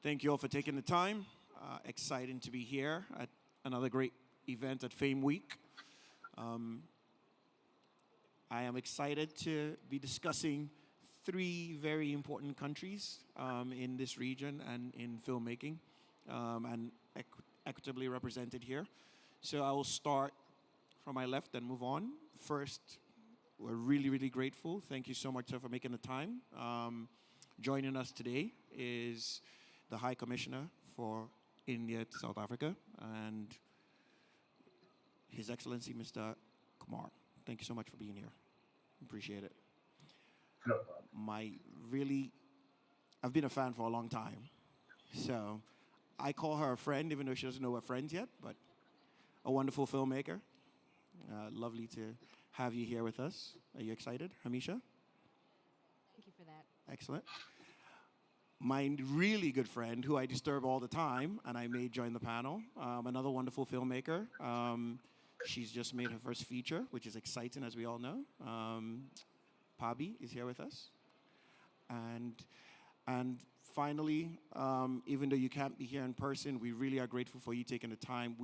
Thank you all for taking the time. Exciting to be here at another great event at Fame Week. I am excited to be discussing three very important countries in this region and in filmmaking, and equitably represented here. So I will start from my left and move on. First, we're really, really grateful. Thank you so much, sir, for making the time. Joining us today is the High Commissioner for India to South Africa, and His Excellency, Mr. Kumar. Thank you so much for being here. Appreciate it. No problem. I've been a fan for a long time. So I call her a friend, even though she doesn't know we're friends yet, but a wonderful filmmaker. Lovely to have you here with us. Are you excited, Hamisha? Thank you for that. Excellent. My really good friend, who I disturb all the time, and I may join the panel, another wonderful filmmaker. She's just made her first feature, which is exciting, as we all know. Pabi is here with us. And finally, even though you can't be here in person, we really are grateful for you taking the time.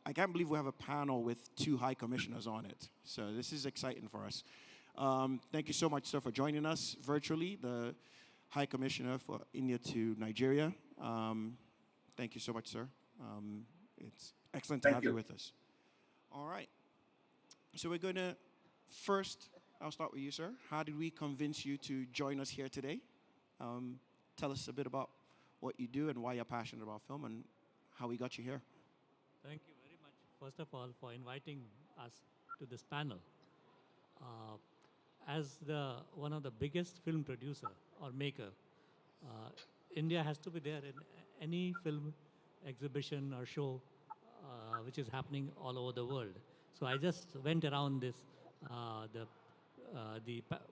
I can't believe we have a panel with two high commissioners on it. So this is exciting for us. Thank you so much, sir, for joining us virtually, the High Commissioner for India to Nigeria. Thank you so much, sir. It's excellent to Thank have you. you with us. All right. So we're going to first, I'll start with you, sir. How did we convince you to join us here today? Tell us a bit about what you do and why you're passionate about film and how we got you here. Thank you very much, first of all, for inviting us to this panel. As one of the biggest film producer or maker, India has to be there in any film exhibition or show which is happening all over the world. So I just went around the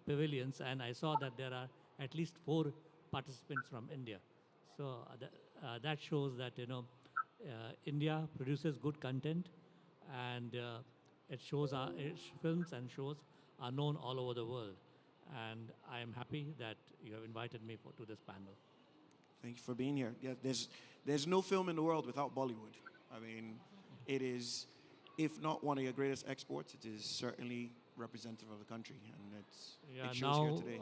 pavilions, and I saw that there are at least 4 participants from India. So that shows that India produces good content, and its films and shows are known all over the world. And I am happy that you have invited me to this panel. Thank you for being here. Yeah, there's no film in the world without Bollywood. I mean, it is, if not one of your greatest exports, it is certainly representative of the country, and it shows here today.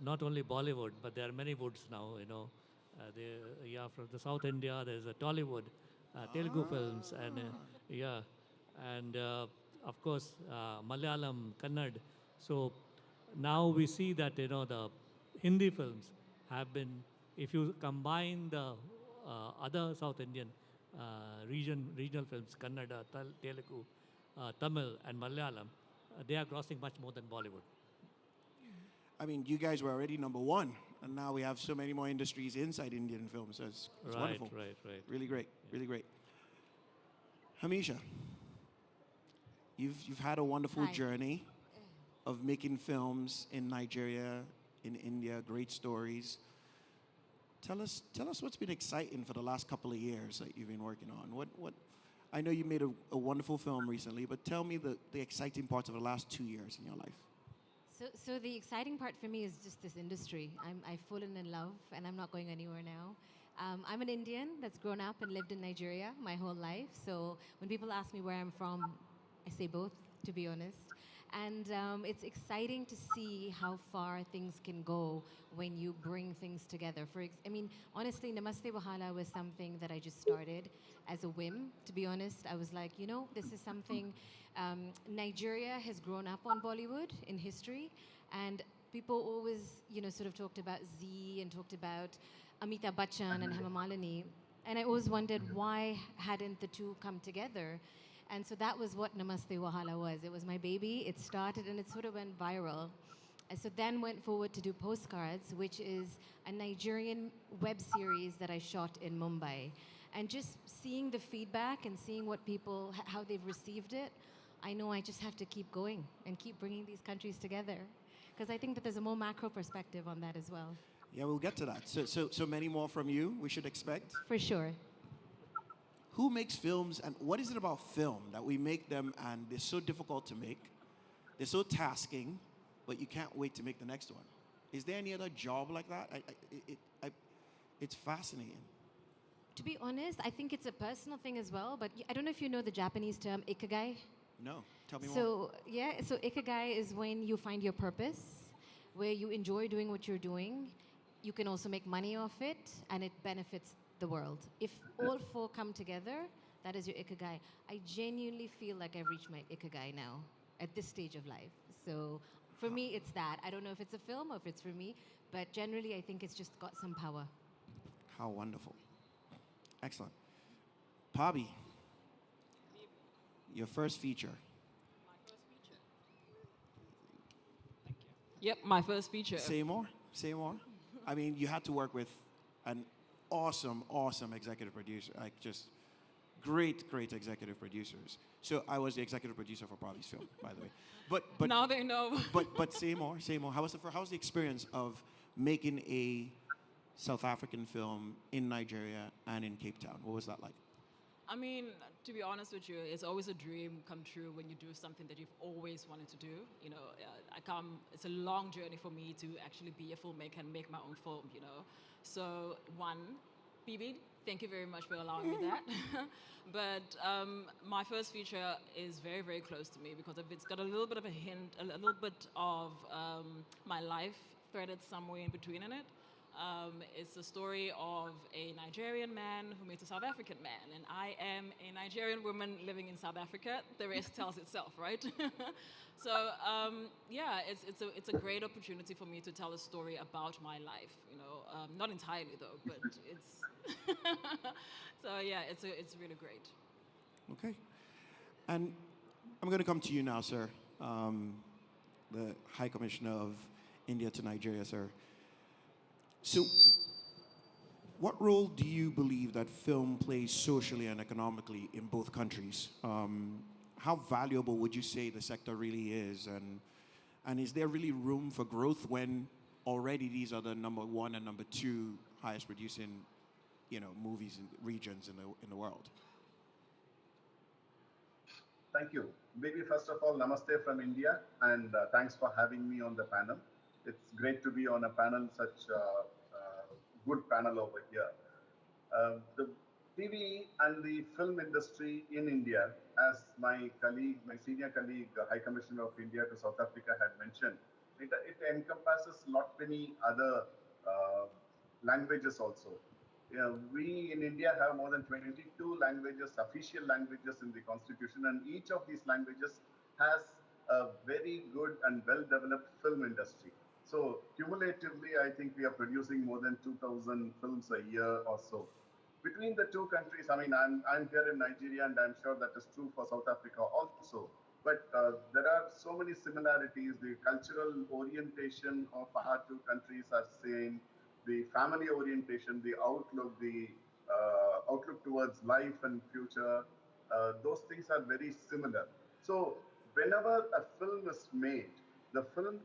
Not only Bollywood, but there are many woods now. From the South India, there's a Tollywood, Telugu films, and of course Malayalam, Kannada. So now we see that the Hindi films have been. If you combine the other South Indian regional films, Kannada, Telugu, Tamil, and Malayalam, they are grossing much more than Bollywood. I mean, you guys were already number one, and now we have so many more industries inside Indian films. So it's wonderful. Right. Really great, really great. Hamisha, you've had a wonderful Hi. journey of making films in Nigeria, in India, great stories. Tell us what's been exciting for the last couple of years that you've been working on. What? I know you made a wonderful film recently, but tell me the exciting parts of the last 2 years in your life. So the exciting part for me is just this industry. I've fallen in love, and I'm not going anywhere now. I'm an Indian that's grown up and lived in Nigeria my whole life. So when people ask me where I'm from, I say both, to be honest. And it's exciting to see how far things can go when you bring things together. Honestly, Namaste Wahala was something that I just started as a whim, to be honest. I was like, this is something, Nigeria has grown up on Bollywood in history, and people always, sort of talked about Z and talked about Amitabh Bachchan and Hema Malini. And I always wondered, why hadn't the two come together? And so that was what Namaste Wahala was. It was my baby. It started and it sort of went viral. And so then went forward to do Postcards, which is a Nigerian web series that I shot in Mumbai. And just seeing the feedback and seeing what people, how they've received it, I know I just have to keep going and keep bringing these countries together. Because I think that there's a more macro perspective on that as well. Yeah, we'll get to that. So many more from you we should expect. For sure. Who makes films, and what is it about film that we make them and they're so difficult to make? They're so tasking, but you can't wait to make the next one. Is there any other job like that? It's fascinating. To be honest, I think it's a personal thing as well, but I don't know if you know the Japanese term ikigai. No, tell me more. So, yeah, so ikigai is when you find your purpose, where you enjoy doing what you're doing. You can also make money off it, and it benefits the world. If all four come together, that is your ikigai. I genuinely feel like I've reached my ikigai now at this stage of life. So, for me, it's that. I don't know if it's a film or if it's for me, but generally, I think it's just got some power. How wonderful. Excellent. Pabi, your first feature. Yep, my first feature. Say more. Say more. I mean, you had to work with an awesome, awesome executive producer. Like, just great, great executive producers. So I was the executive producer for Pabi's film, by the way. But Now they know. but say more. Say more. How was the experience of making a South African film in Nigeria and in Cape Town? What was that like? I mean, to be honest with you, it's always a dream come true when you do something that you've always wanted to do. You know, it's a long journey for me to actually be a filmmaker and make my own film, you know. So, one, PB, thank you very much for allowing me that. But my first feature is very, very close to me because it's got a little bit of a hint, a little bit of my life threaded somewhere in between in it. It's the story of a Nigerian man who meets a South African man, and I am a Nigerian woman living in South Africa. The rest tells itself, right? So yeah, it's a great opportunity for me to tell a story about my life. You know, not entirely though, but it's so yeah, it's really great. Okay. And I'm going to come to you now, sir. The High Commissioner of India to Nigeria, sir. So, what role do you believe that film plays socially and economically in both countries? How valuable would you say the sector really is? And is there really room for growth when already these are the number one and number two highest producing, movies in regions in the world? Thank you. Maybe first of all, Namaste from India, and thanks for having me on the panel. It's great to be on a panel, such good panel over here. The TV and the film industry in India, as my senior colleague, High Commissioner of India to South Africa had mentioned, it encompasses lot many other languages also. We in India have more than 22 languages, official languages in the constitution, and each of these languages has a very good and well-developed film industry. So cumulatively, I think we are producing more than 2,000 films a year or so. Between the two countries, I mean, I'm here in Nigeria, and I'm sure that is true for South Africa also. But there are so many similarities. The cultural orientation of our two countries are same. The family orientation, the outlook towards life and future, those things are very similar. So whenever a film is made, the film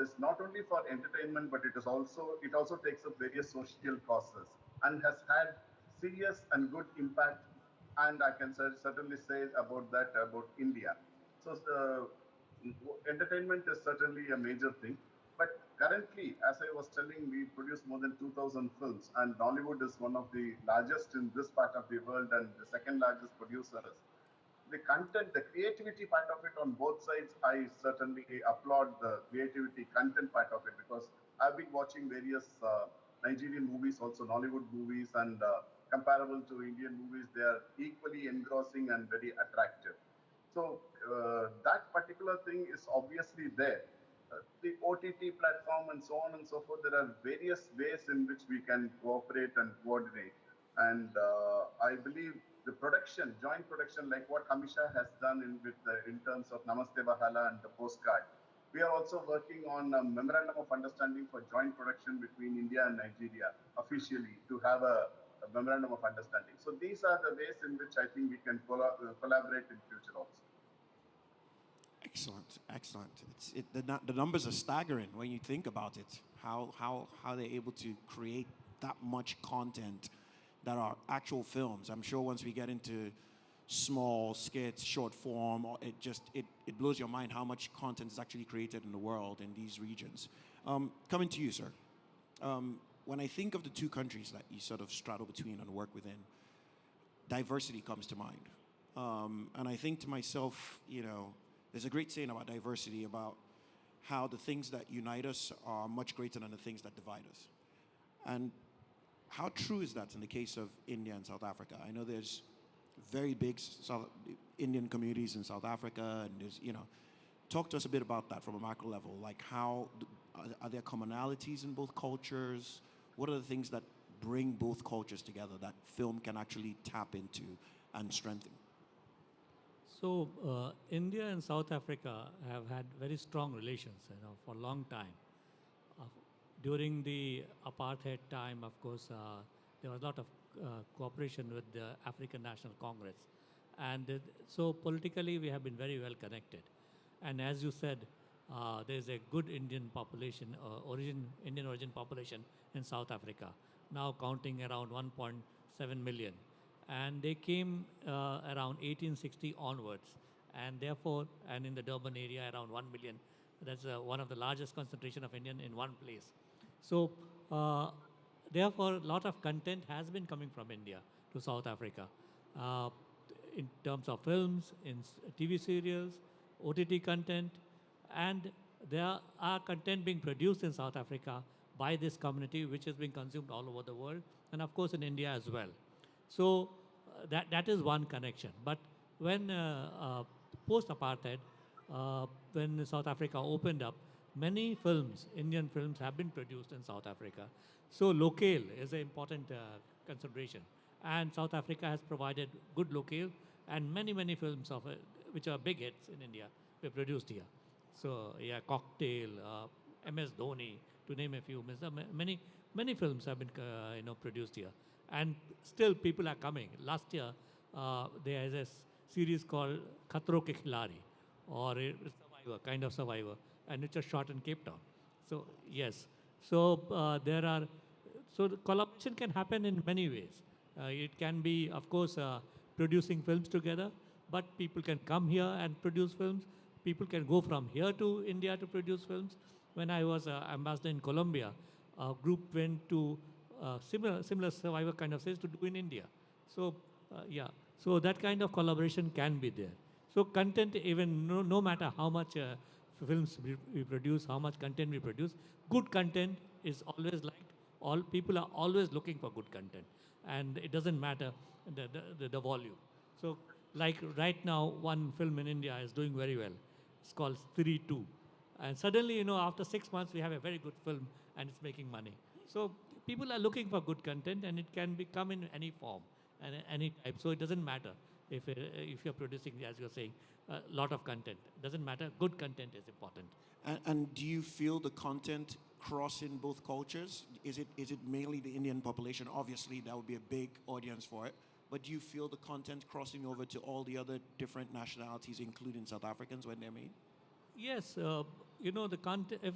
is not only for entertainment, but it also takes up various social causes and has had serious and good impact. And I can certainly say about India. So entertainment is certainly a major thing. But currently, as I was telling, we produce more than 2,000 films, and Nollywood is one of the largest in this part of the world and the second largest producers. The content, the creativity part of it on both sides, I certainly applaud the creativity content part of it, because I've been watching various Nigerian movies, also Nollywood movies, and comparable to Indian movies, they are equally engrossing and very attractive. So that particular thing is obviously there. The OTT platform and so on and so forth, there are various ways in which we can cooperate and coordinate. And I believe the joint production, like what Hamisha has done in terms of Namaste, Wahala and the Postcard. We are also working on a memorandum of understanding for joint production between India and Nigeria officially, to have a memorandum of understanding. So these are the ways in which I think we can collaborate in future also. Excellent, excellent. The numbers are staggering when you think about it. How they're able to create that much content that are actual films. I'm sure once we get into small skits, short form, it blows your mind how much content is actually created in the world in these regions. Coming to you, sir. when I think of the two countries that you sort of straddle between and work within, diversity comes to mind. And I think to myself, there's a great saying about diversity, about how the things that unite us are much greater than the things that divide us. And how true is that in the case of India and South Africa? I know there's very big Indian communities in South Africa, and there's, talk to us a bit about that from a macro level. Like, how are there commonalities in both cultures? What are the things that bring both cultures together that film can actually tap into and strengthen? So India and South Africa have had very strong relations, for a long time. During the apartheid time, of course, there was a lot of cooperation with the African National Congress. And so politically, we have been very well connected. And as you said, there's a good Indian population, Indian origin population in South Africa, now counting around 1.7 million. And they came around 1860 onwards. And therefore, and in the Durban area, around 1 million. That's one of the largest concentration of Indian in one place. So, therefore, a lot of content has been coming from India to South Africa in terms of films, in TV serials, OTT content, and there are content being produced in South Africa by this community, which is being consumed all over the world, and of course in India as well. So that is one connection. But when post-apartheid, when South Africa opened up, many films, Indian films, have been produced in South Africa. So locale is an important consideration. And South Africa has provided good locale, and many films of which are big hits in India were produced here. So yeah, Cocktail, MS Dhoni, to name a few. Many films have been produced here, and still people are coming. Last year there is a series called Khatro Ke Khilari, or a Survivor, kind of Survivor, and it's a shot in Cape Town. So yes, so so the collaboration can happen in many ways. It can be, of course, producing films together, but people can come here and produce films. People can go from here to India to produce films. When I was ambassador in Colombia, a group went to similar Survivor kind of series to do in India. So yeah, so that kind of collaboration can be there. So content, even no matter how much films we produce, how much content we produce, good content is always liked. All people are always looking for good content, and it doesn't matter the volume. So like right now, one film in India is doing very well. It's called Stree 2. And suddenly, after 6 months, we have a very good film and it's making money. So people are looking for good content, and it can come in any form and any type. So it doesn't matter if you're producing, as you're saying, a lot of content. It doesn't matter. Good content is important. And do you feel the content cross in both cultures? Is it mainly the Indian population? Obviously, that would be a big audience for it. But do you feel the content crossing over to all the other different nationalities, including South Africans, when they're made? Yes, the content, if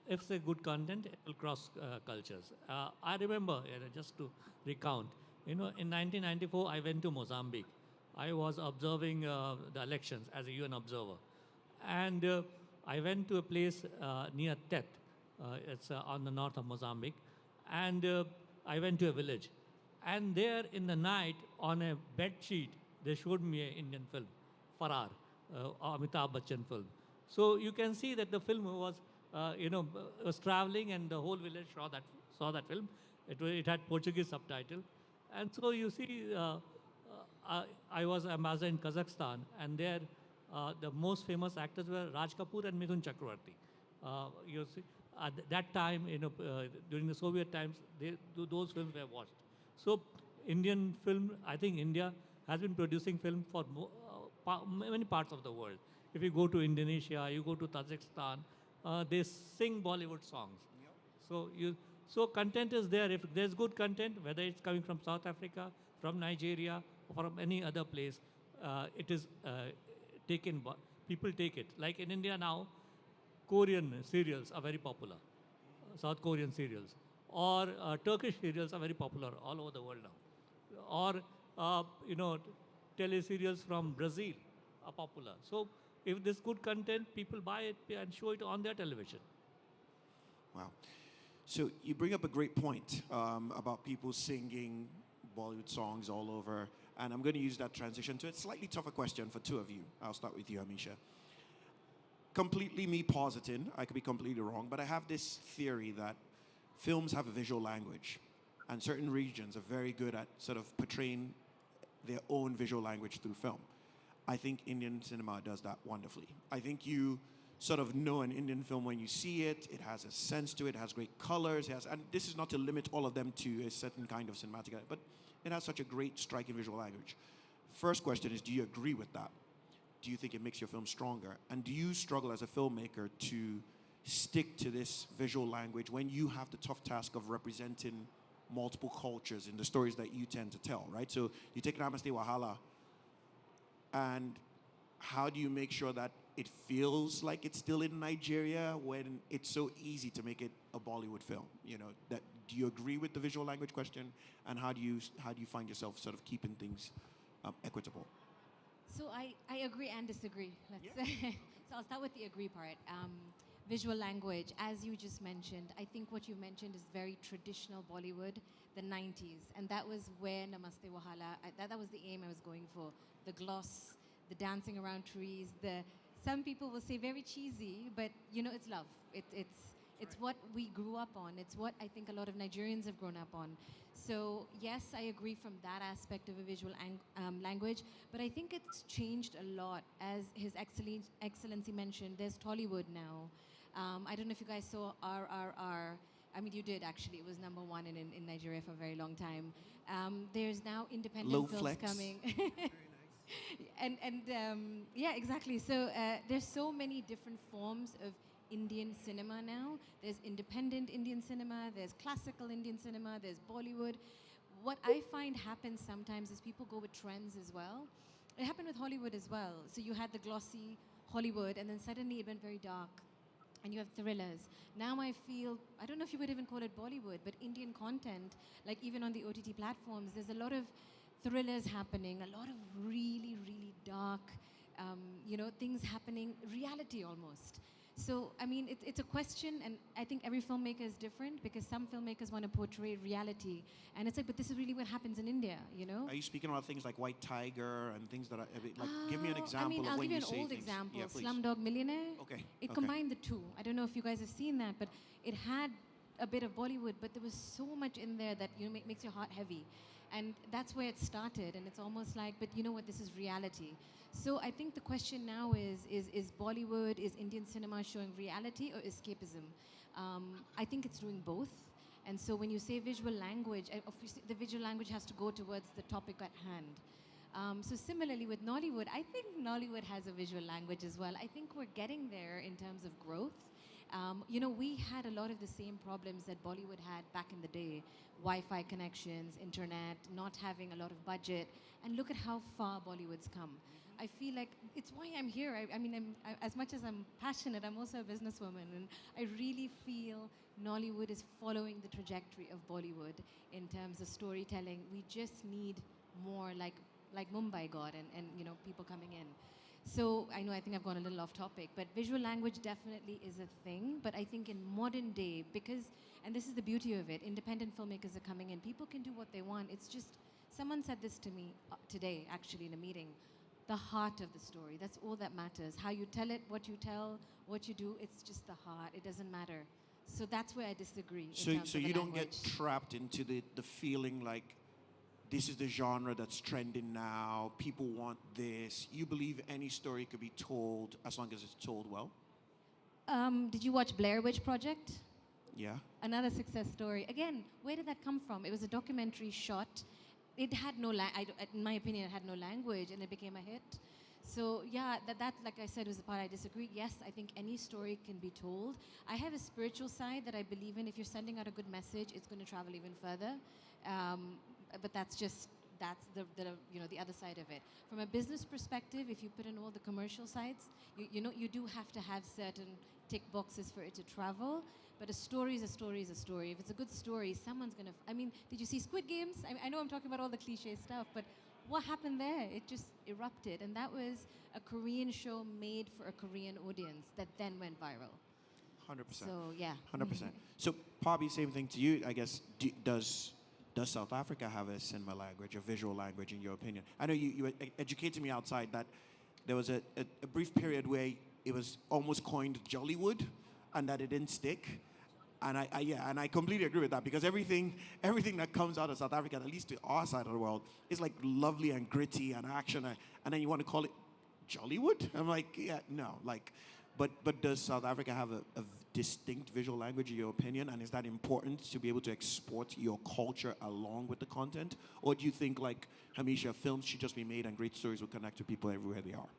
it's a good content, it will cross cultures. I remember, just to recount, in 1994, I went to Mozambique. I was observing the elections as a UN observer. And I went to a place near Tet. It's on the north of Mozambique. And I went to a village. And there in the night, on a bed sheet, they showed me an Indian film, Farar, Amitabh Bachchan film. So you can see that the film was traveling, and the whole village saw that film. It had Portuguese subtitle. And so you see, I was ambassador in Kazakhstan, and there the most famous actors were Raj Kapoor and Mithun Chakravarti. You see, at that time, during the Soviet times, those films were watched. So Indian film, I think India has been producing film for many parts of the world. If you go to Indonesia, you go to Tajikistan, they sing Bollywood songs. Yep. So content is there. If there's good content, whether it's coming from South Africa, from Nigeria, or from any other place, it is taken. People take it. Like in India now, Korean serials are very popular. South Korean serials. Or Turkish serials are very popular all over the world now. Or, teleserials from Brazil are popular. So if there's good content, people buy it and show it on their television. Wow. So you bring up a great point about people singing Bollywood songs all over, and I'm going to use that transition to a slightly tougher question for two of you. I'll start with you, Hamisha. Completely me positing, I could be completely wrong, but I have this theory that films have a visual language, and certain regions are very good at sort of portraying their own visual language through film. I think Indian cinema does that wonderfully. I think you sort of know an Indian film when you see it. It has a sense to it. It has great colors. And this is not to limit all of them to a certain kind of cinematic, but it has such a great, striking visual language. First question is, do you agree with that? Do you think it makes your film stronger? And do you struggle as a filmmaker to stick to this visual language when you have the tough task of representing multiple cultures in the stories that you tend to tell, right? So you take Namaste, Wahala, and how do you make sure that it feels like it's still in Nigeria when it's so easy to make it a Bollywood film? You know, that, do you agree with the visual language question? And how do you find yourself sort of keeping things equitable? So I agree and disagree, let's say. So I'll start with the agree part. Visual language, as you just mentioned, I think what you mentioned is very traditional Bollywood, the 90s. And that was where Namaste Wahala, that was the aim I was going for. The gloss, the dancing around trees, some people will say very cheesy, but you know, it's love. It's what we grew up on. It's what I think a lot of Nigerians have grown up on. So yes, I agree from that aspect of a visual language, but I think it's changed a lot. As His Excellency mentioned, there's Tollywood now. I don't know if you guys saw RRR. I mean, you did actually. It was number one in Nigeria for a very long time. There's now independent Low films flex. coming. And yeah, exactly. So there's so many different forms of Indian cinema now. There's independent Indian cinema, there's classical Indian cinema, there's Bollywood. What I find happens sometimes is people go with trends as well. It happened with Hollywood as well. So you had the glossy Hollywood, and then suddenly it went very dark. And you have thrillers. Now I feel, I don't know if you would even call it Bollywood, but Indian content, like even on the OTT platforms, there's a lot of thrillers happening, a lot of really, really dark, things happening, reality almost. So, I mean, it's a question, and I think every filmmaker is different because some filmmakers want to portray reality. And it's like, but this is really what happens in India, you know? Are you speaking about things like White Tiger and things that are, like, give me an example I'll of when give you you an say old things. example, Yeah, please. Slumdog Millionaire. Okay. It combined the two. I don't know if you guys have seen that, but it had a bit of Bollywood, but there was so much in there that makes your heart heavy. And that's where it started, and it's almost like, but you know what, this is reality. So I think the question now is Bollywood, is Indian cinema showing reality or escapism? I think it's doing both. And so when you say visual language, obviously the visual language has to go towards the topic at hand. So similarly with Nollywood, I think Nollywood has a visual language as well. I think we're getting there in terms of growth. We had a lot of the same problems that Bollywood had back in the day. Wi-Fi connections, internet, not having a lot of budget. And look at how far Bollywood's come. I feel like it's why I'm here. As much as I'm passionate, I'm also a businesswoman. And I really feel Nollywood is following the trajectory of Bollywood in terms of storytelling. We just need more like Mumbai got and people coming in. So I think I've gone a little off topic, but visual language definitely is a thing. But I think in modern day, and this is the beauty of it, independent filmmakers are coming in. People can do what they want. It's just, someone said this to me today, actually, in a meeting. The heart of the story, that's all that matters. How you tell it, what you tell, what you do, it's just the heart. It doesn't matter. So that's where I disagree. So you don't get trapped into the feeling like, this is the genre that's trending now, people want this. You believe any story could be told as long as it's told well? Did you watch Blair Witch Project? Yeah. Another success story. Again, where did that come from? It was a documentary shot. It had no, in my opinion, it had no language, and it became a hit. So yeah, that like I said, was the part I disagree. Yes, I think any story can be told. I have a spiritual side that I believe in. If you're sending out a good message, it's going to travel even further. But that's the other side of it. From a business perspective, if you put in all the commercial sides, you do have to have certain tick boxes for it to travel. But a story is a story is a story. If it's a good story, someone's gonna. Did you see Squid Games? I know I'm talking about all the cliche stuff, but what happened there? It just erupted, and that was a Korean show made for a Korean audience that then went viral. 100%. So yeah. 100%. So, Bobby, same thing to you. I guess, does South Africa have a cinema language, a visual language, in your opinion? I know you educated me outside that there was a brief period where it was almost coined Jollywood and that it didn't stick. And I completely agree with that because everything that comes out of South Africa, at least to our side of the world, is like lovely and gritty and action, and then you want to call it Jollywood? I'm like, yeah, no, like, but does South Africa have a distinct visual language, in your opinion, and is that important to be able to export your culture along with the content, or do you think like Hamisha, films should just be made and great stories will connect to people everywhere they are?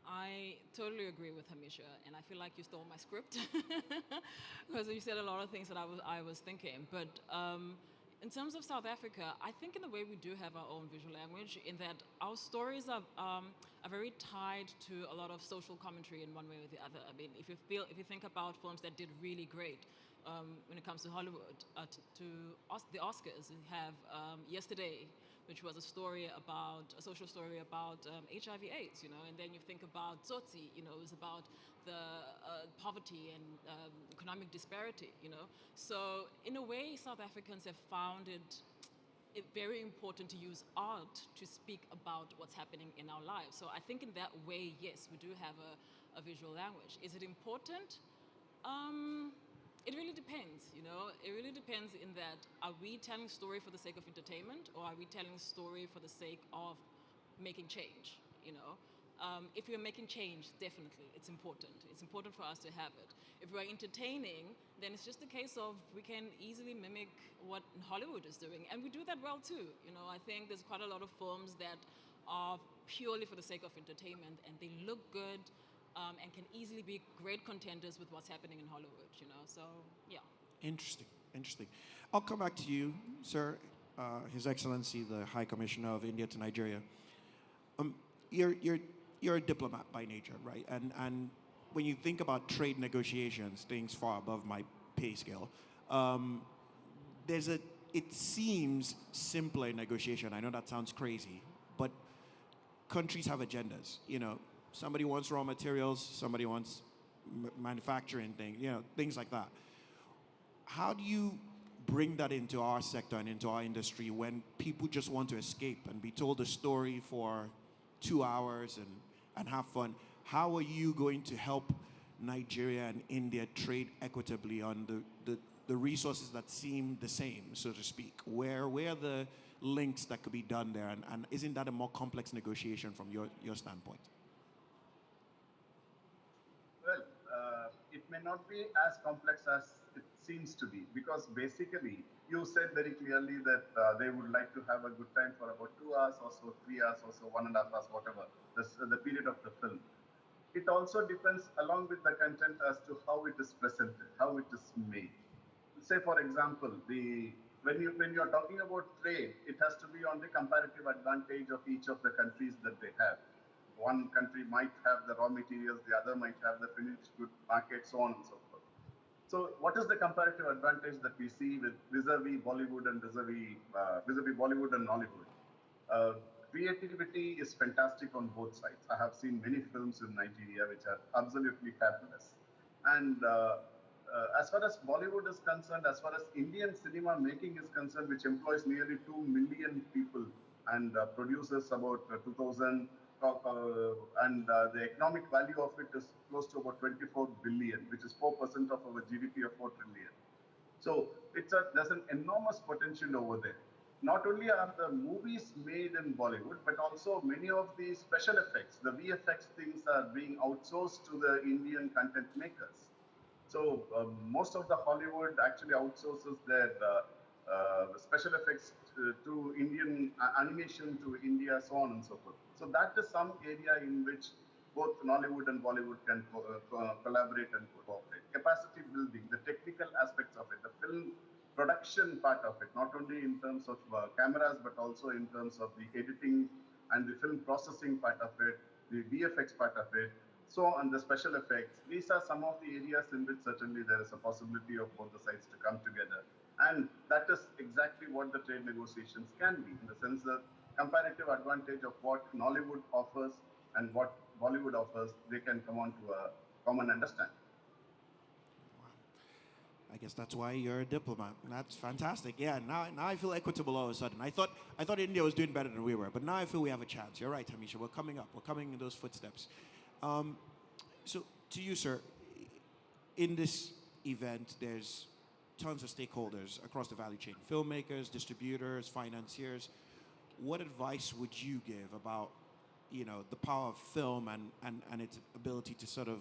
I totally agree with Hamisha, and I feel like you stole my script because you said a lot of things that I was thinking. But in terms of South Africa, I think in a way we do have our own visual language in that our stories are very tied to a lot of social commentary in one way or the other. I mean, if you think about films that did really great when it comes to Hollywood, the Oscars, we have Yesterday, which was a social story about HIV/AIDS, and then you think about Tsotsi, it was about the poverty and economic disparity. So in a way, South Africans have found it very important to use art to speak about what's happening in our lives. So I think in that way, yes, we do have a visual language. Is it important? It really depends. It really depends in that, are we telling story for the sake of entertainment, or are we telling story for the sake of making change? If we're making change, definitely, it's important. It's important for us to have it. If we're entertaining, then it's just a case of we can easily mimic what Hollywood is doing. And we do that well too. I think there's quite a lot of films that are purely for the sake of entertainment, and they look good, and can easily be great contenders with what's happening in Hollywood. So, yeah. Interesting, interesting. I'll come back to you, sir, His Excellency, the High Commissioner of India to Nigeria. You're a diplomat by nature, right? And when you think about trade negotiations, things far above my pay scale, it seems simpler negotiation. I know that sounds crazy, but countries have agendas. Somebody wants raw materials, somebody wants manufacturing things, things like that. How do you bring that into our sector and into our industry when people just want to escape and be told a story for 2 hours and have fun? How are you going to help Nigeria and India trade equitably on the resources that seem the same, so to speak? Where are the links that could be done there? And isn't that a more complex negotiation from your standpoint? Well, it may not be as complex as it seems to be, because basically you said very clearly that they would like to have a good time for about 2 hours or so, 3 hours or so, 1.5 hours, whatever, the period of the film. It also depends along with the content as to how it is presented, how it is made. Say, for example, when you are talking about trade, it has to be on the comparative advantage of each of the countries that they have. One country might have the raw materials, the other might have the finished good market, so on and so forth. So, what is the comparative advantage that we see with vis-a-vis Bollywood and vis-a-vis Bollywood and Nollywood? Uh, Creativity is fantastic on both sides. I have seen many films in Nigeria which are absolutely fabulous. And as far as Bollywood is concerned, as far as Indian cinema making is concerned, which employs nearly 2 million people and produces about 2,000, and the economic value of it is close to about 24 billion, which is 4% of our GDP of 4 trillion. So there's an enormous potential over there. Not only are the movies made in Bollywood, but also many of the special effects, the VFX things are being outsourced to the Indian content makers. So most of the Hollywood actually outsources their special effects to Indian animation to India, so on and so forth. So that is some area in which both Nollywood and Bollywood can collaborate and cooperate. Capacity building, the technical aspects of it, the film production part of it, not only in terms of cameras, but also in terms of the editing and the film processing part of it, the VFX part of it, so and the special effects. These are some of the areas in which certainly there is a possibility of both the sides to come together. And that is exactly what the trade negotiations can be, in the sense that comparative advantage of what Nollywood offers and what Bollywood offers, they can come on to a common understanding. I guess that's why you're a diplomat. That's fantastic. Yeah, now I feel equitable all of a sudden. I thought India was doing better than we were, but now I feel we have a chance. You're right, Hamisha. We're coming up. We're coming in those footsteps. So to you, sir, in this event, there's tons of stakeholders across the value chain: filmmakers, distributors, financiers. What advice would you give about, the power of film and its ability to sort of,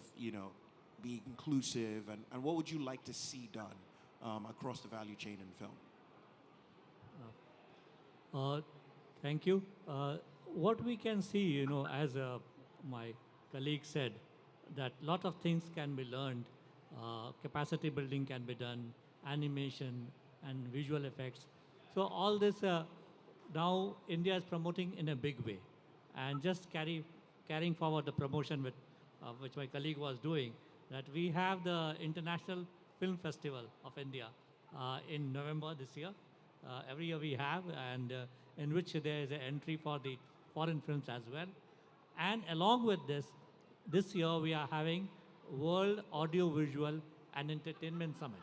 be inclusive, and what would you like to see done across the value chain in film? Thank you. What we can see, as my colleague said, that lot of things can be learned. Capacity building can be done, animation and visual effects. So all this now India is promoting in a big way, and just carrying forward the promotion which my colleague was doing. That we have the International Film Festival of India in November this year. Every year we have, and in which there is an entry for the foreign films as well. And along with this year we are having World Audio Visual and Entertainment Summit.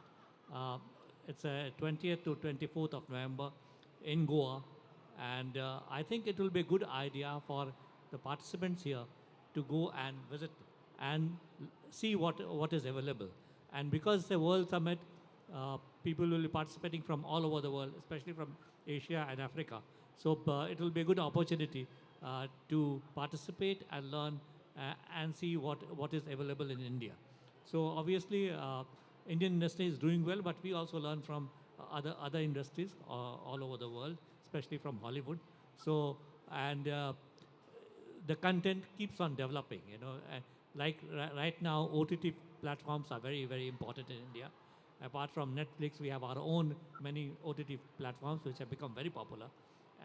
It's 20th to 24th of November in Goa. And I think it will be a good idea for the participants here to go and visit and see what is available. And because it's a World Summit, people will be participating from all over the world, especially from Asia and Africa. So it will be a good opportunity to participate and learn and see what is available in India. So obviously, Indian industry is doing well, but we also learn from other industries all over the world, especially from Hollywood. So, and the content keeps on developing, like right now, OTT platforms are very, very important in India. Apart from Netflix, we have our own many OTT platforms which have become very popular.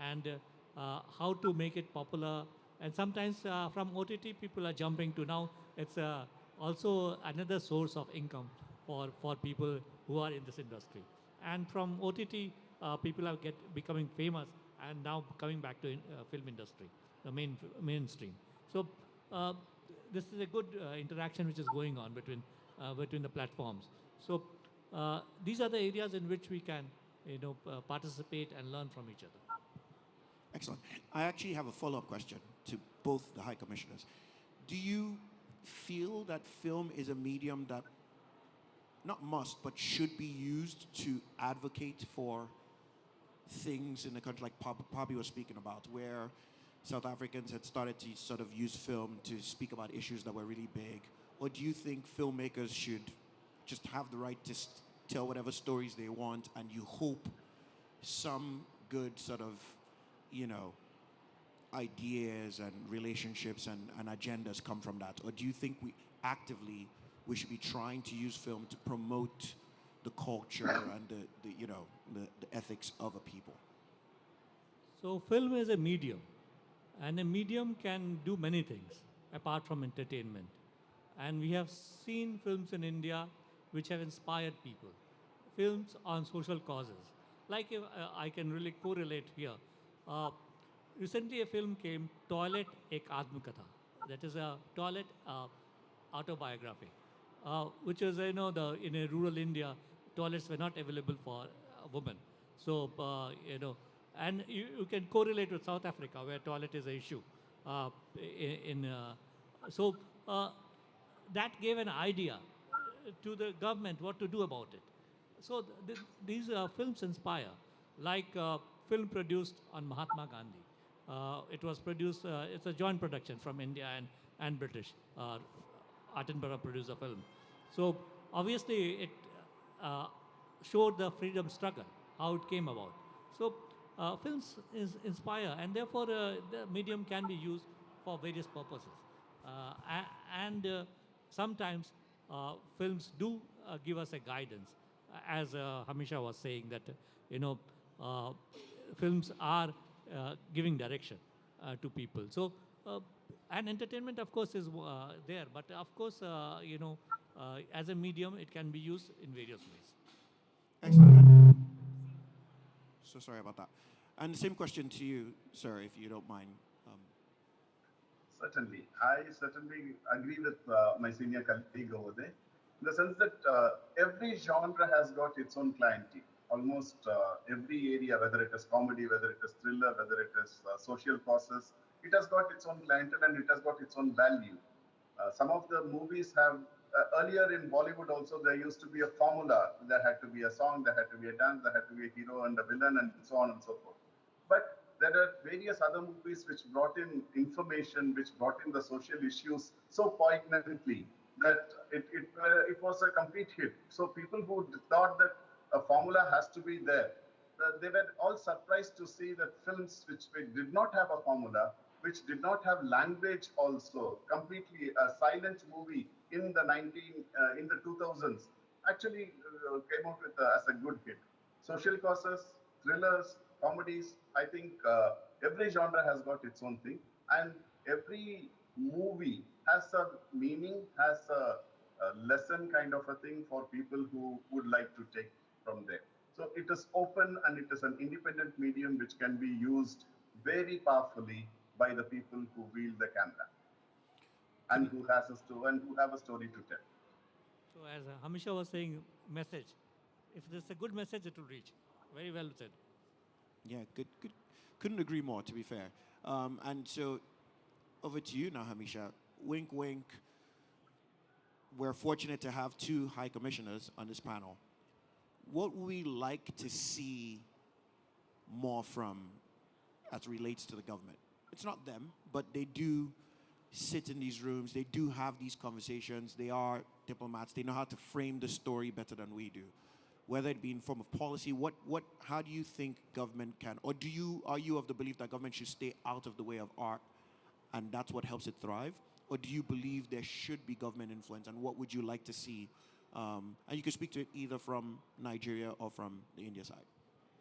And how to make it popular, and sometimes from OTT people are jumping to now, it's also another source of income for people who are in this industry. And from OTT, people are becoming famous and now coming back to film industry, the mainstream. So this is a good interaction which is going on between the platforms. So these are the areas in which we can participate and learn from each other. Excellent. I actually have a follow-up question to both the High Commissioners. Do you feel that film is a medium that not must, but should be used to advocate for things in the country, like Pabi was speaking about, where South Africans had started to sort of use film to speak about issues that were really big? Or do you think filmmakers should just have the right to tell whatever stories they want, and you hope some good sort of, ideas and relationships and agendas come from that? Or do you think we should be trying to use film to promote the culture and the ethics of a people? So film is a medium, and a medium can do many things apart from entertainment. And we have seen films in India which have inspired people, films on social causes. Like if, I can really correlate here. Recently a film came, Toilet Ek Atmakatha. That is a toilet autobiography, which is, in a rural India, toilets were not available for women. So, and you can correlate with South Africa, where toilet is an issue. So that gave an idea to the government what to do about it. So these films inspire, like film produced on Mahatma Gandhi. It was produced, it's a joint production from India and British. Attenborough produced a film. So obviously it showed the freedom struggle, how it came about. So films inspire, and therefore the medium can be used for various purposes. And sometimes films do give us a guidance, as Hamisha was saying, that films are giving direction to people. So and entertainment, of course, is there, but of course, as a medium, it can be used in various ways. Excellent. So sorry about that. And the same question to you, sir, if you don't mind. Certainly. I certainly agree with my senior colleague over there. in the sense that every genre has got its own clientele. Almost every area, whether it is comedy, whether it is thriller, whether it is social causes, it has got its own clientele and it has got its own value. Some of the movies have earlier in Bollywood also there used to be a formula. There had to be a song, there had to be a dance, there had to be a hero and a villain, and so on and so forth. But there are various other movies which brought in information, which brought in the social issues so poignantly that it was a complete hit. So people who thought that a formula has to be there, they were all surprised to see that films which did not have a formula, which did not have language also, completely a silent movie in the 2000s, actually came out with as a good hit. Social causes, thrillers, comedies. I think every genre has got its own thing, and every movie has a meaning, has a lesson kind of a thing for people who would like to take from there. So it is open and it is an independent medium which can be used very powerfully by the people who wield the camera and Couldn't, who has a story and who have a story to tell. So as Hamisha was saying, message. If there's a good message, it will reach. Very well said. yeah, good. Couldn't agree more, to be fair. And so, over to you now, Hamisha. Wink, wink. We're fortunate to have two high commissioners on this panel. What would we like to see more from as relates to the government? It's not them, but they do sit in these rooms. They do have these conversations. They are diplomats. They know how to frame the story better than we do. Whether it be in form of policy, how do you think government can, or are you of the belief that government should stay out of the way of art, and that's what helps it thrive? Or do you believe there should be government influence, and what would you like to see? And you can speak to it either from Nigeria or from the India side.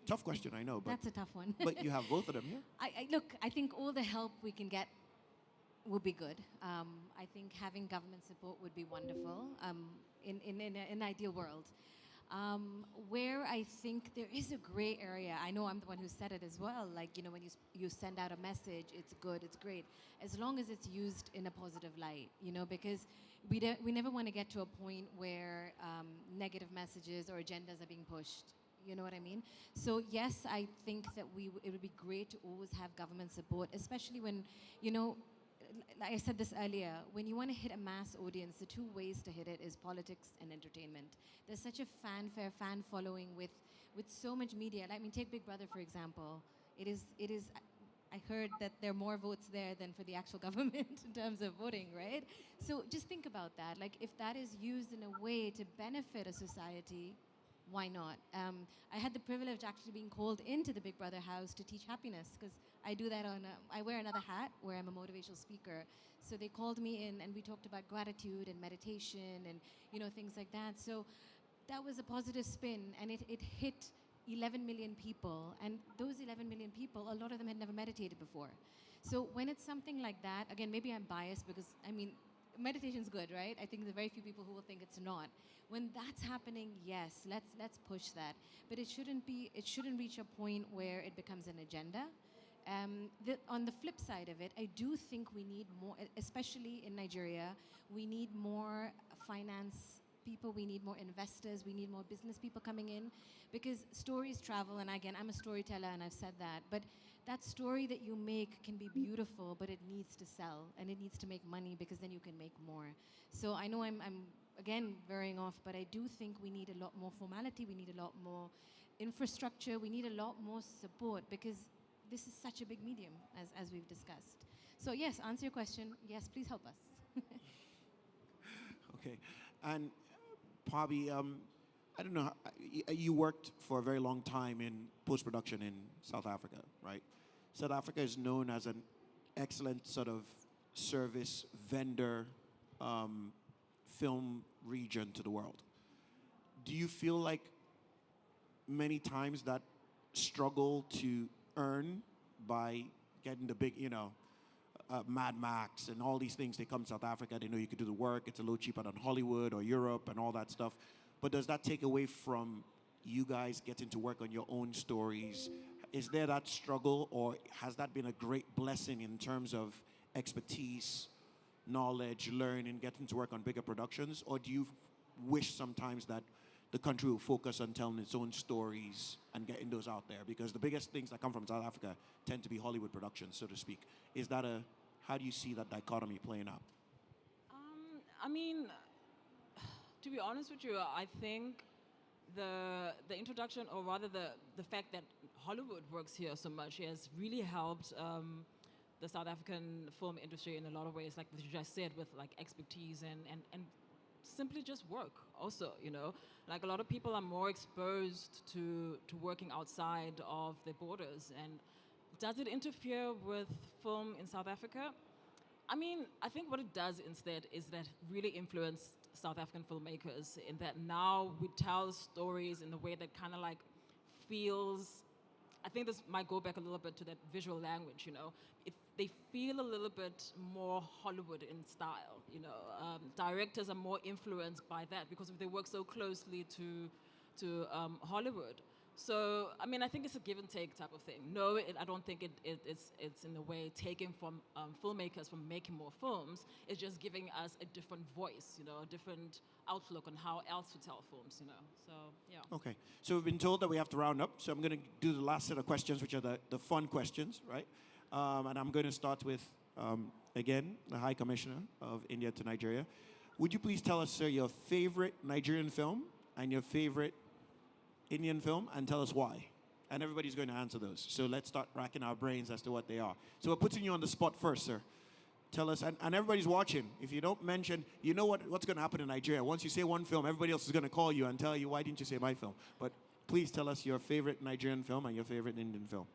Tough question, I know, but That's a tough one. but you have both of them here. Look, I think all the help we can get would be good. I think having government support would be wonderful in an ideal world. Where I think there is a gray area, I know I'm the one who said it as well, like, when you send out a message, it's good, it's great, as long as it's used in a positive light, because we never want to get to a point where negative messages or agendas are being pushed. You know what I mean? So yes, I think that it would be great to always have government support, especially when, like I said this earlier, when you want to hit a mass audience, the two ways to hit it is politics and entertainment. There's such a fanfare, fan following with so much media. I mean, take Big Brother, for example. It is. I heard that there are more votes there than for the actual government in terms of voting, right? So just think about that. Like, if that is used in a way to benefit a society, why not? I had the privilege actually being called into the Big Brother house to teach happiness, because I do that I wear another hat where I'm a motivational speaker. So they called me in and we talked about gratitude and meditation and, things like that. So that was a positive spin, and it hit 11 million people. And those 11 million people, a lot of them had never meditated before. So when it's something like that, again, maybe I'm biased because, meditation's good, right? I think there are very few people who will think it's not. When that's happening, yes, let's push that. But it shouldn't reach a point where it becomes an agenda. On the flip side of it, I do think we need more, especially in Nigeria, we need more finance people, we need more investors, we need more business people coming in, because stories travel, and again, I'm a storyteller and I've said that, but that story that you make can be beautiful, but it needs to sell and it needs to make money, because then you can make more. So I know I'm again veering off, but I do think we need a lot more formality, we need a lot more infrastructure, we need a lot more support, because this is such a big medium, as we've discussed. So yes, answer your question. Yes, please help us. Okay. And Pabi, I don't know, you worked for a very long time in post-production in South Africa, right? South Africa is known as an excellent sort of service vendor film region to the world. Do you feel like many times that struggle to earn by getting the big, Mad Max and all these things, they come to South Africa, they know you can do the work, it's a little cheaper than Hollywood or Europe and all that stuff. But does that take away from you guys getting to work on your own stories? Is there that struggle, or has that been a great blessing in terms of expertise, knowledge, learning, getting to work on bigger productions? Or do you wish sometimes that the country will focus on telling its own stories and getting those out there, because the biggest things that come from South Africa tend to be Hollywood productions, so to speak. Is that how do you see that dichotomy playing out? I mean, to be honest with you, I think the introduction, or rather the fact that Hollywood works here so much, has really helped the South African film industry in a lot of ways, like what you just said, with like expertise and simply just work also, you know. Like a lot of people are more exposed to working outside of their borders. And does it interfere with film in South Africa? I mean, I think what it does instead is that really influenced South African filmmakers, in that now we tell stories in a way that kind of like feels, I think this might go back a little bit to that visual language, you know. They feel a little bit more Hollywood in style, you know. Directors are more influenced by that because they work so closely to Hollywood. So, I mean, I think it's a give and take type of thing. No, I don't think it's in a way taking from filmmakers from making more films. It's just giving us a different voice, you know, a different outlook on how else to tell films, you know. So, yeah. Okay. So we've been told that we have to round up. So I'm going to do the last set of questions, which are the fun questions, right? And I'm going to start with, again, the High Commissioner of India to Nigeria. Would you please tell us, sir, your favorite Nigerian film and your favorite Indian film, and tell us why? And everybody's going to answer those. So let's start racking our brains as to what they are. So we're putting you on the spot first, sir. Tell us, and everybody's watching. If you don't mention, you know what's going to happen in Nigeria. Once you say one film, everybody else is going to call you and tell you, why didn't you say my film? But please tell us your favorite Nigerian film and your favorite Indian film.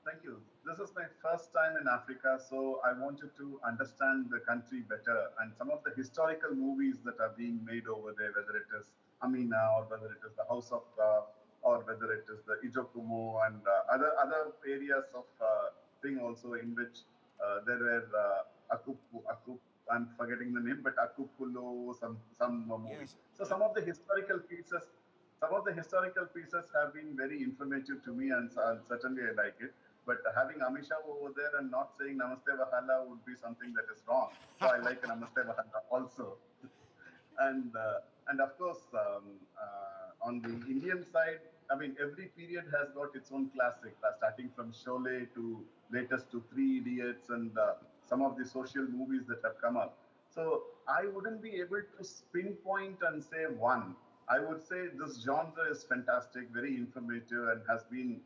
Thank you. This is my first time in Africa, so I wanted to understand the country better, and some of the historical movies that are being made over there, whether it is Amina, or whether it is the House of, or whether it is the Ijokumo, and other areas of thing also, in which there were I'm forgetting the name, but Akupulo, some movies. Yes. So some of the historical pieces have been very informative to me, and certainly I like it. But having Hamisha over there and not saying Namaste Wahala would be something that is wrong. So I like Namaste Wahala also. And of course, on the Indian side, I mean, every period has got its own classic, starting from Sholay to latest to Three Idiots, and some of the social movies that have come up. So I wouldn't be able to pinpoint and say one. I would say this genre is fantastic, very informative, and has been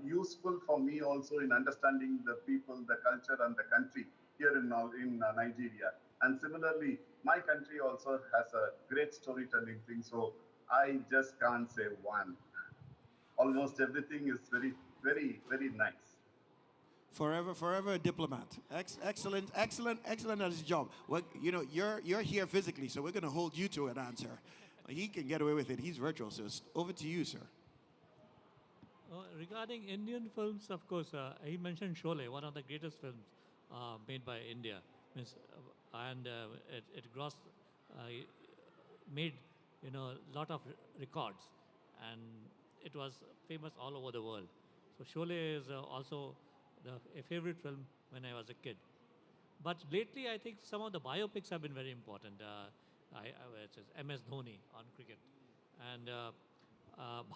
useful for me also in understanding the people, the culture, and the country here in Nigeria. And similarly, my country also has a great storytelling thing, so I just can't say one. Almost everything is very, very, very nice. Forever a diplomat. Excellent at his job. Well, you know, you're here physically, so we're going to hold you to an answer. He can get away with it. He's virtual, so it's over to you, sir. Regarding Indian films, of course, he mentioned Sholay, one of the greatest films made by India. And it grossed, made, you know, a lot of records, and it was famous all over the world. So Sholay is also a favorite film when I was a kid. But lately, I think some of the biopics have been very important. It is MS Dhoni on cricket, and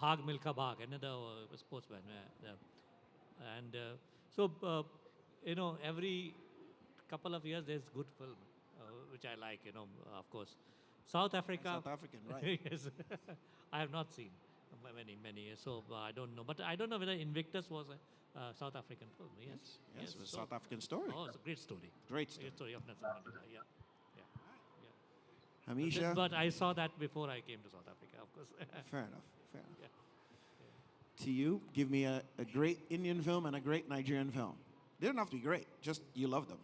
Bhag Milkha Bhag, another sportsman. So, you know, every couple of years there's good film, which I like, you know, of course. South Africa. South African, right. Yes. I have not seen many, so I don't know. But I don't know whether Invictus was a South African film. Yes. Yes, it was a South African story. Oh, it's a great story. Great story. Great story of Nelson Mandela, yeah. Hamisha? But I saw that before I came to South Africa, of course. Fair enough. Yeah. To you, give me a great Indian film and a great Nigerian film. They don't have to be great, just you love them.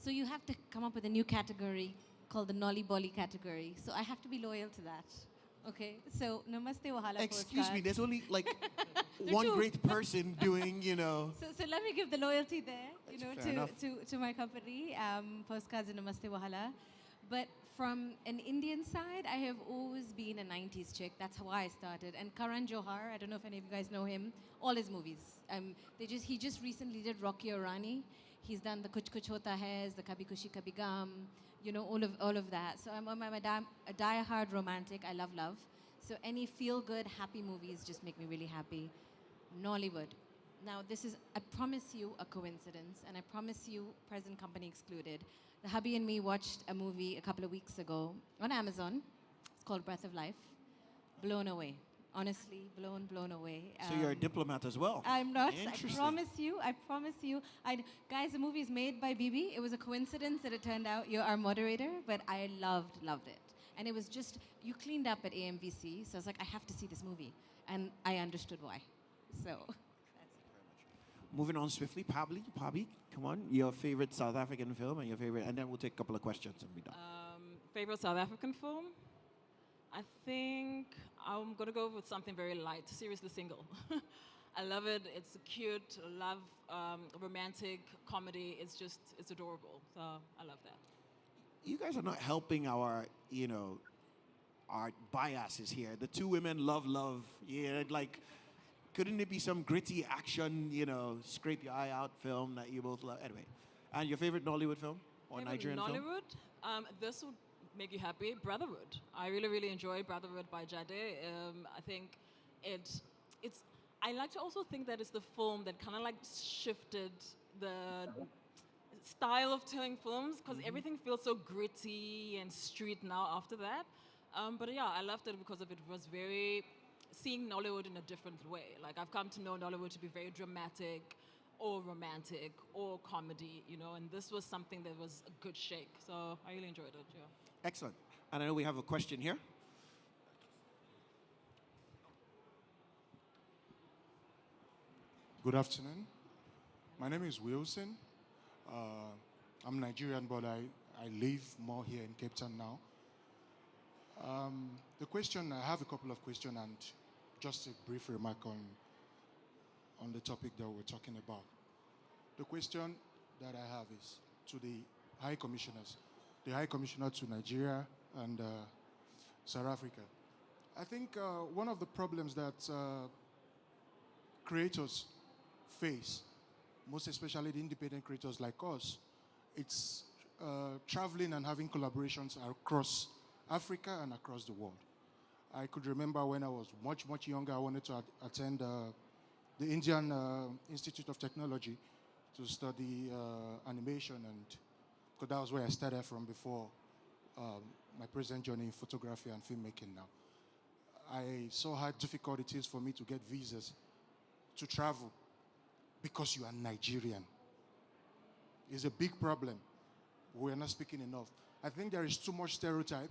So you have to come up with a new category called the Nolly Bolly category. So I have to be loyal to that. Okay, so Namaste Wahala. Excuse me, Postcards. there's only like There one two. great person doing, you know. So let me give the loyalty there, you That's know, fair enough. to my company, Postcards and Namaste Wahala. But from an Indian side, I have always been a 90s chick. That's how I started. And Karan Johar, I don't know if any of you guys know him, all his movies. He just recently did Rocky or Rani. He's done the Kuch Kuch Hota Hai, the Kabhi Khushi Kabhi Gum, all of that. So I'm a die-hard romantic. I love love. So any feel-good, happy movies just make me really happy. Nollywood. Now, this is, I promise you, a coincidence, and I promise you, present company excluded. The hubby and me watched a movie a couple of weeks ago on Amazon. It's called Breath of Life. Blown away. Honestly, blown away. So you're a diplomat as well. I'm not. I Interesting. promise you. Guys, the movie is made by Bibi. It was a coincidence that it turned out you're our moderator, but I loved it. And it was just, you cleaned up at AMVC, so I was like, I have to see this movie. And I understood why. So... Moving on swiftly, Pabi, come on. Your favorite South African film and then we'll take a couple of questions and be done. Favorite South African film? I think I'm going to go with something very light, Seriously Single. I love it. It's cute, love, romantic comedy. It's adorable. So I love that. You guys are not helping our biases here. The two women love. Yeah, like... Couldn't it be some gritty action, scrape your eye out film that you both love? Anyway, and your favorite Nollywood film or Nigerian film? Nollywood, this would make you happy. Brotherhood. I really, really enjoy Brotherhood by Jade. I think it's. I like to also think that it's the film that kind of like shifted the style of telling films because everything feels so gritty and street now after that. But yeah, I loved it because of it was very. Seeing Nollywood in a different way. Like I've come to know Nollywood to be very dramatic or romantic or comedy, and this was something that was a good shake. So I really enjoyed it, yeah. Excellent. And I know we have a question here. Good afternoon. My name is Wilson. I'm Nigerian, but I live more here in Cape Town now. The question, I have a couple of questions and just a brief remark on the topic that we're talking about. The question that I have is to the High Commissioners, the High Commissioner to Nigeria and South Africa. I think one of the problems that creators face, most especially the independent creators like us, it's traveling and having collaborations across Africa and across the world. I could remember when I was much younger, I wanted to attend the Indian Institute of Technology to study animation, and because that was where I started from before my present journey in photography and filmmaking now. I saw how difficult it is for me to get visas to travel because you are Nigerian. It's a big problem. We are not speaking enough. I think there is too much stereotype.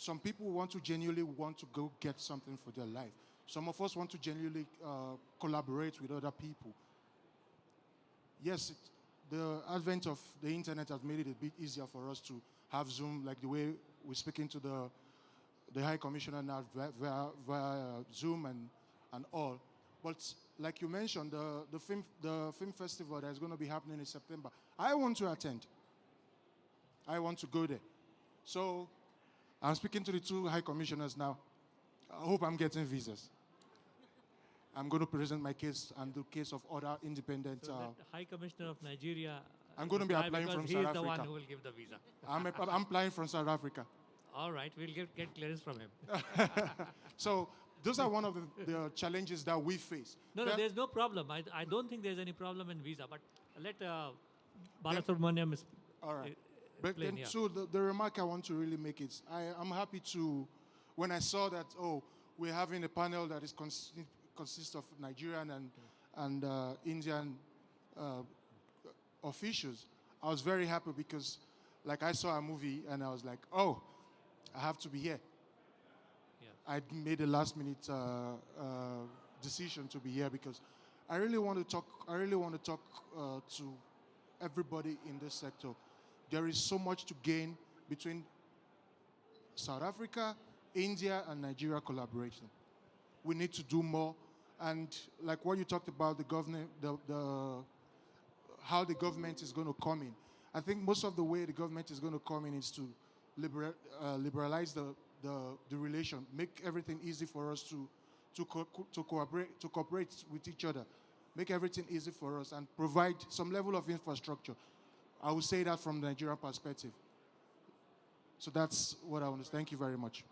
Some people genuinely want to go get something for their life. Some of us want to genuinely collaborate with other people. Yes, the advent of the internet has made it a bit easier for us to have Zoom, like the way we're speaking to the High Commissioner now via Zoom and all. But like you mentioned, the film festival that is going to be happening in September, I want to attend. I want to go there. So I'm speaking to the two High Commissioners now. I hope I'm getting visas. I'm going to present my case and the case of other independent... So that High Commissioner of Nigeria... I'm going to be applying from South Africa. He's the one who will give the visa. I'm applying from South Africa. All right, we'll get clearance from him. So those are one of the challenges that we face. No, there's no problem. I don't think there's any problem in visa, but let Balasubramaniam all right. But then, yeah. so the remark I want to really make is, I'm happy to, when I saw that, we're having a panel that is consists of Nigerian and Indian officials, I was very happy because, like, I saw a movie and I was like, I have to be here. Yeah. I made a last-minute decision to be here because I really want to talk. To everybody in this sector. There is so much to gain between South Africa, India, and Nigeria collaboration. We need to do more. And like what you talked about, the government, how the government is going to come in. I think most of the way the government is going to come in is to liberalize the relation, make everything easy for us to cooperate with each other, make everything easy for us, and provide some level of infrastructure. I would say that from the Nigerian perspective. So that's what I want to say. Thank you very much.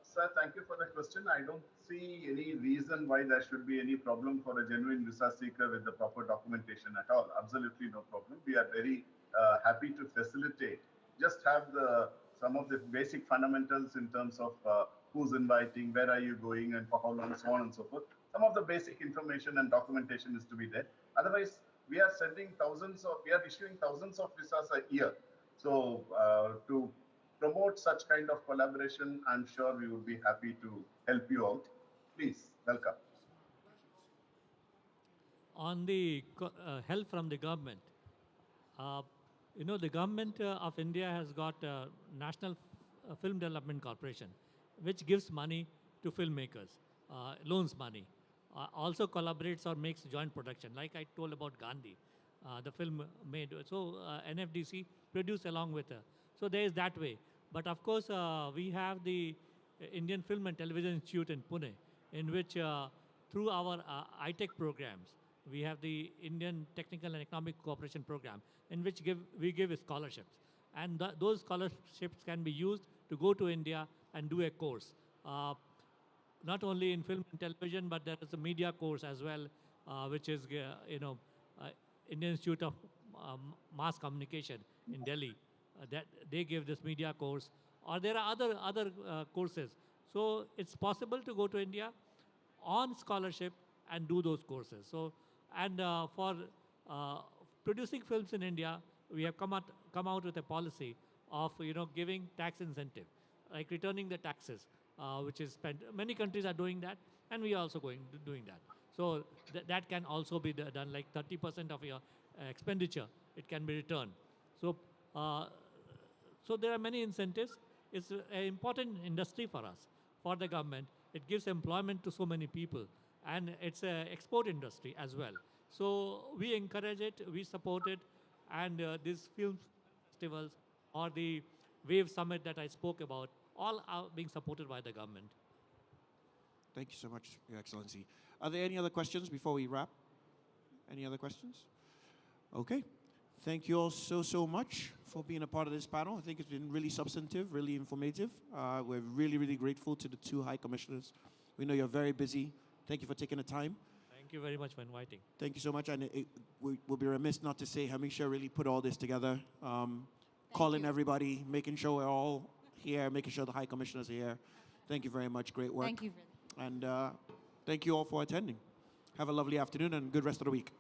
Sir, thank you for the question. I don't see any reason why there should be any problem for a genuine visa seeker with the proper documentation at all. Absolutely no problem. We are very happy to facilitate. Just have some of the basic fundamentals in terms of who's inviting, where are you going, and for how long, so on and so forth. Some of the basic information and documentation is to be there. Otherwise, we are issuing thousands of visas a year. So to promote such kind of collaboration, I'm sure we would be happy to help you out. Please, welcome. On the help from the government, uh, the government of India has got a National Film Development Corporation, which gives money to filmmakers, loans money, also collaborates or makes joint production. Like I told about Gandhi, the film made. So NFDC produced along with her. So there is that way. But of course, we have the Indian Film and Television Institute in Pune, in which through our ITech programs, we have the Indian Technical and Economic Cooperation Program, in which we give scholarships. And those scholarships can be used to go to India and do a course. Not only in film and television, but there is a media course as well, which is, Indian Institute of Mass Communication in Delhi. That they give this media course, or there are other courses. So it's possible to go to India on scholarship and do those courses. So, and for producing films in India, we have come out with a policy of giving tax incentive, like returning the taxes, which is spent. Many countries are doing that, and we are also doing that. So that can also be done, like 30% of your expenditure, it can be returned. So. So there are many incentives. It's an important industry for us, for the government. It gives employment to so many people, and it's an export industry as well. So we encourage it, we support it, and these film festivals or the Wave Summit that I spoke about, all are being supported by the government. Thank you so much, Your Excellency. Are there any other questions before we wrap? Any other questions? Okay. Thank you all so much for being a part of this panel. I think it's been really substantive, really informative. We're really grateful to the two high commissioners. We know you're very busy. Thank you for taking the time. Thank you very much for inviting. Thank you so much. And we'll be remiss not to say Hamisha really put all this together, calling everybody, making sure we're all here, making sure the high commissioners are here. Thank you very much. Great work. Thank you. And thank you all for attending. Have a lovely afternoon and good rest of the week.